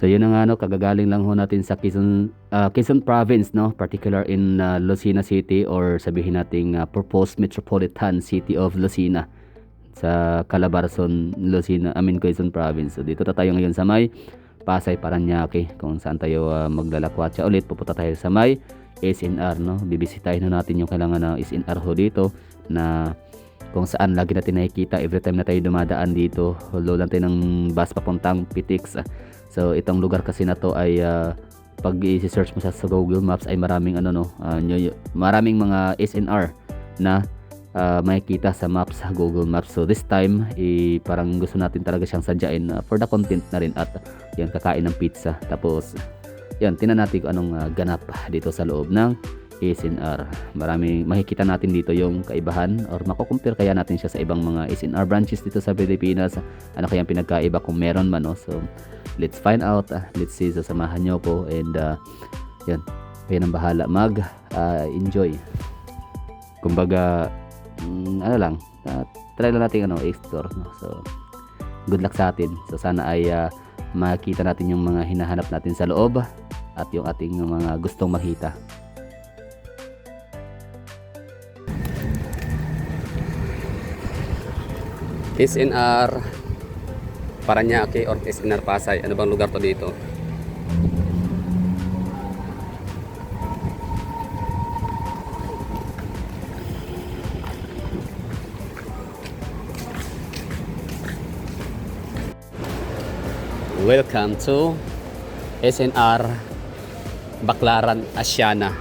So yun na nga no, kagagaling lang ho natin sa Quezon Province no, particular in Lucena City or sabihin nating proposed metropolitan city of Lucena sa Calabarzon, Lucena, Quezon Province. So dito tayo ngayon sa may Pasay, Paranaque kung saan tayo maglalakwatsa ulit. Pupunta tayo sa may SNR no. Bibisitahin na natin yung kailangan ng SNR ho dito na kung saan lagi natin nakikita every time na tayo dumadaan dito. Low lang tayo ng bus papuntang Pitix. So itong lugar kasi na to ay pag i-search mo sa Google Maps ay maraming maraming mga SNR na makikita sa maps sa Google Maps. So this time parang gusto natin talaga siyang sadyain for the content na rin at yan kakain ng pizza. Tapos yan tingnan natin kung anong ganap dito sa loob ng SNR. Maraming makikita natin dito yung kaibahan or mako-compare kaya natin siya sa ibang mga SNR branches dito sa Pilipinas. Ano kayang pinagkaiba kung meron man no. So let's find out. Let's see. So samahan nyo po and yan. Kayo nang bahala enjoy. Kumbaga try lang natin explore no. So good luck sa atin. So sana ay makita natin yung mga hinahanap natin sa loob at yung ating mga gustong makita. SNR Paranaque or SNR Pasay. Ano bang lugar to dito? Welcome to SNR Baclaran Asiana.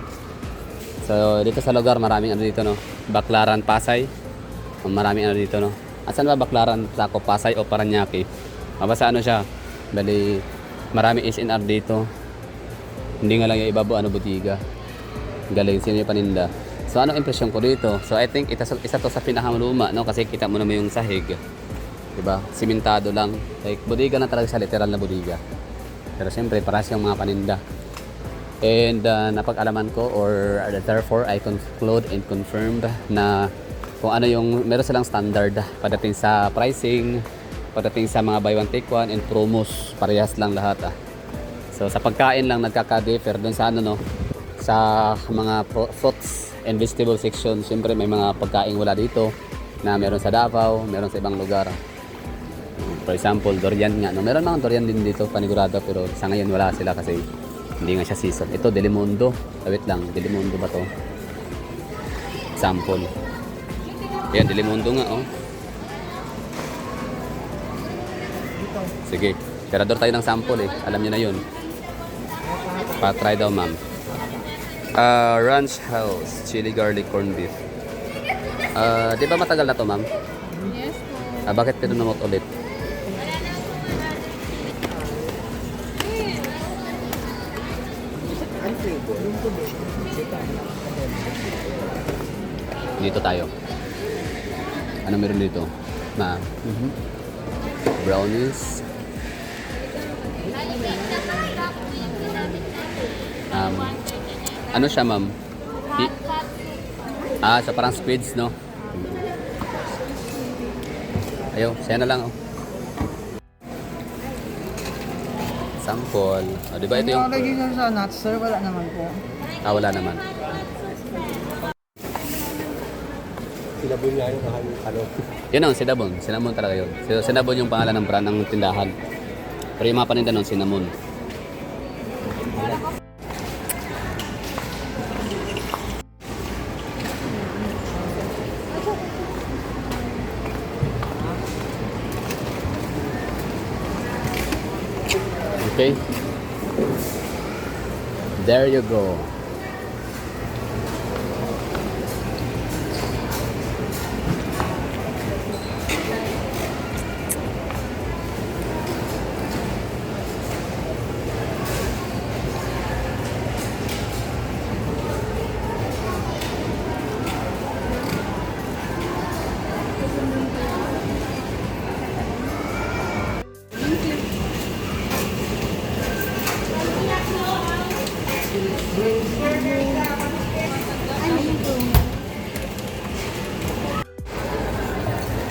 So dito sa lugar maraming dito no. Baclaran Pasay. Maraming dito no. Asan ba Baclaran, Taco, Pasay o Paranaque? Mabasa siya. Bali maraming SNR dito. Hindi nga lang yung ibabo botiga. Galing sino yung paninda. So anong impresyon ko dito? So I think isa to sa pinakamuluma no kasi kita mo naman yung sahig. Diba? Simentado lang. Like bodega na talaga sa literal na bodega. Pero siyempre para siyang mga paninda. And napag-alaman ko or therefore I conclude and confirmed na kung ano yung meron silang standard pagdating sa pricing, pagdating sa mga buy one take one and promos, parehas lang lahat So sa pagkain lang nagkaka-differ doon sa sa mga fruits and vegetable section. Siyempre may mga pagkain wala dito na meron sa Davao, meron sa ibang lugar. For example, durian nga no. Meron mga durian din dito panigurado pero sa ngayon wala sila kasi hindi nga siya season. Ito Delimundo. Wait lang, Delimundo ba to? Sample. Ayan, Delimundo nga Sige, tirador tayo ng sample alam niyo na yun. Pa-try daw ma'am. Ranch House Chili Garlic Corned Beef. Di ba matagal na to ma'am? Yes po. Bakit pinunumot ulit? Dito tayo. Ano meron dito? Brownies. Ano siya ma'am? So parang squids no? Ayo, siya na lang Sample. Di ba ito yung... Ano lagi sa nuts sir? Wala naman po. Wala naman. Sinabon nga yung Yun Cinnamon. Cinnamon talaga yun. Cinnamon yung pangalan ng brand ng tindahan. Pero yung mga paninda nun, Cinnamon. Okay. There you go.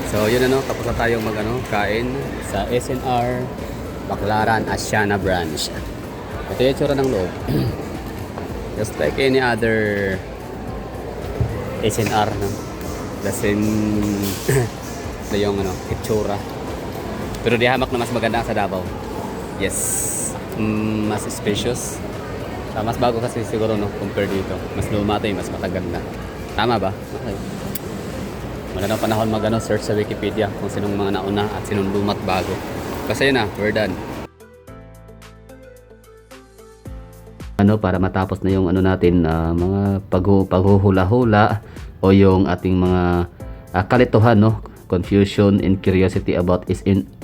So yun tapos na tayong kain sa SNR Baclaran Asiana branch. Ito yung tsura ng loob. Just like any other SNR, no? The same na yung itsura. Pero di hamak na mas maganda sa Davao. Yes. Mas spacious. Mas bago kasi siguro, no, compare dito. Mas luma ito, mas matagal na. Tama ba? Okay. Magandang panahon search sa Wikipedia kung sinong mga nauna at sinong lumat bago. Kasi yun na, we're done. Para matapos na yung natin, mga paghuhula-hula o yung ating mga kalituhan, no? Confusion and curiosity about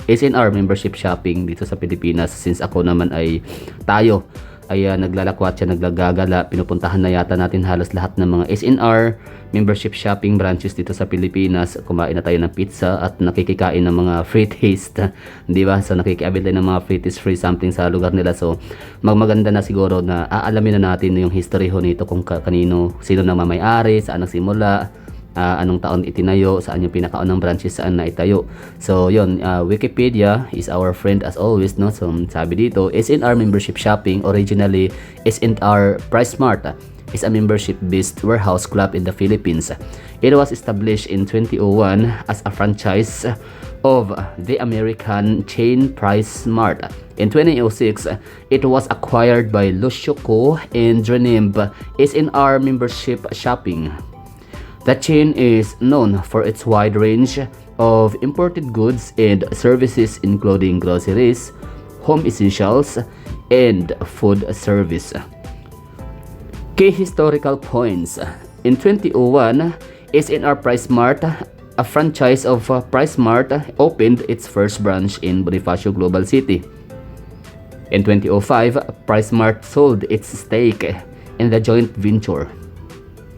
SNR membership shopping dito sa Pilipinas, since ako naman ay naglalakwat siya, naglagagala, pinupuntahan na yata natin halos lahat ng mga SNR membership shopping branches dito sa Pilipinas. Kumain na tayo ng pizza at nakikikain ng mga free taste, di ba? So nakikiabil tayo ng mga free taste, free something sa lugar nila. So maganda na siguro na aalamin na natin yung history ho nito, kung sino na may-ari, saan nagsimula, anong taon itinayo, saan yung pinakaunang branches, saan na itayo. So yun, Wikipedia is our friend as always, no? So sabi dito, SNR membership shopping, originally SNR PriceSmart, is a membership-based warehouse club in the Philippines. It was established in 2001 as a franchise of the American chain PriceSmart. In 2006, it was acquired by Lucio Co and renamed SNR Membership Shopping. The chain is known for its wide range of imported goods and services, including groceries, home essentials, and food service. Key historical points. In 2001, SNR PriceSmart, a franchise of PriceSmart, opened its first branch in Bonifacio Global City. In 2005, PriceSmart sold its stake in the joint venture.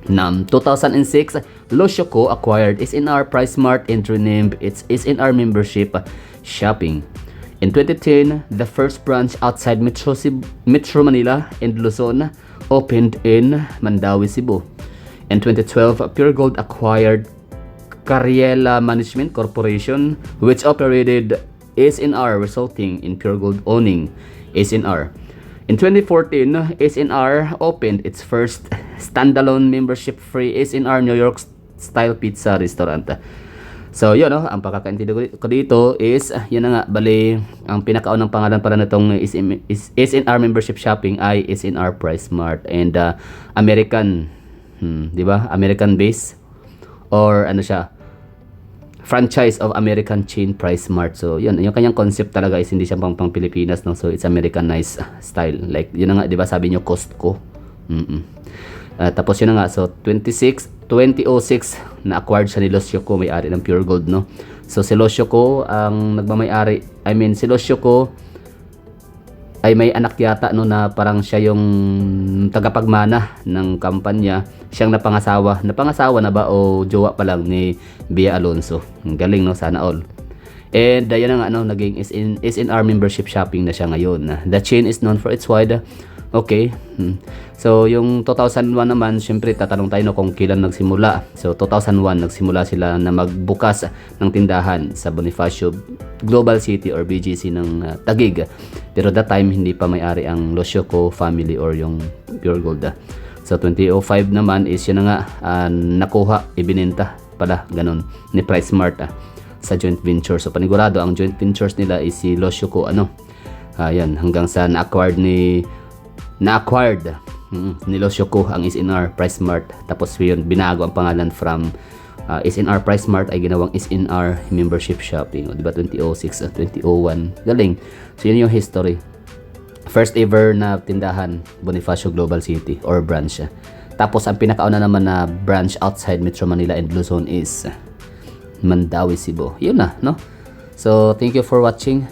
In 2006, Lucio Co acquired SNR PriceSmart and renamed its SNR Membership Shopping. In 2010, the first branch outside Metro Manila and Luzon opened in Mandawi, Cebu. In 2012, Pure Gold acquired Cariela Management Corporation, which operated SNR, resulting in Pure Gold owning SNR. In 2014, SNR opened its first standalone membership-free SNR New York style pizza restaurant. So yun, no, ang pagkakaintindi ko dito is yun na nga, bali ang pinakaunang pangalan para nitong SNR membership shopping ay SNR PriceSmart, and American, di ba? American base or siya, franchise of American chain PriceSmart. So yun, yung kanyang concept talaga is hindi siya pang Pilipinas, no? So it's Americanized style. Like yun na nga, di ba, sabi niyo Costco. Tapos yun na nga, so 2006 na acquired siya ni Lucio Co, may-ari ng Pure Gold, no? So si Lucio Co ang nagmamay-ari, si Lucio Co ay may anak yata, no, na parang siya yung tagapagmana ng kampanya. Siyang napangasawa na ba o jowa pa lang ni Bea Alonso. Ang galing, no? Sana all. And yun na nga, no, naging SNR membership shopping na siya ngayon. The chain is known for its wide. Okay. So yung 2001 naman, syempre tatanong tayo, no, kung kailan nagsimula. So 2001 nagsimula sila na magbukas ng tindahan sa Bonifacio Global City or BGC ng Taguig. Pero that time hindi pa may-ari ang Lucio Co family or yung Pure Gold. So 2005 naman is yun na nga, nakuha, ibinenta pala, ganun, ni PriceSmart sa joint venture. So panigurado ang joint ventures nila is si Lucio Co, yan, hanggang sa na-acquired ni Lucio Co ang SNR PriceSmart. Tapos yun, binago ang pangalan from SNR PriceSmart ay ginawang SNR Membership Shopping. Diba 2006 2001, galing. So yun yung history. First ever na tindahan, Bonifacio Global City or branch. Tapos ang pinakauna naman na branch outside Metro Manila and Luzon is Mandawi, Cebu. Yun na, no? So thank you for watching.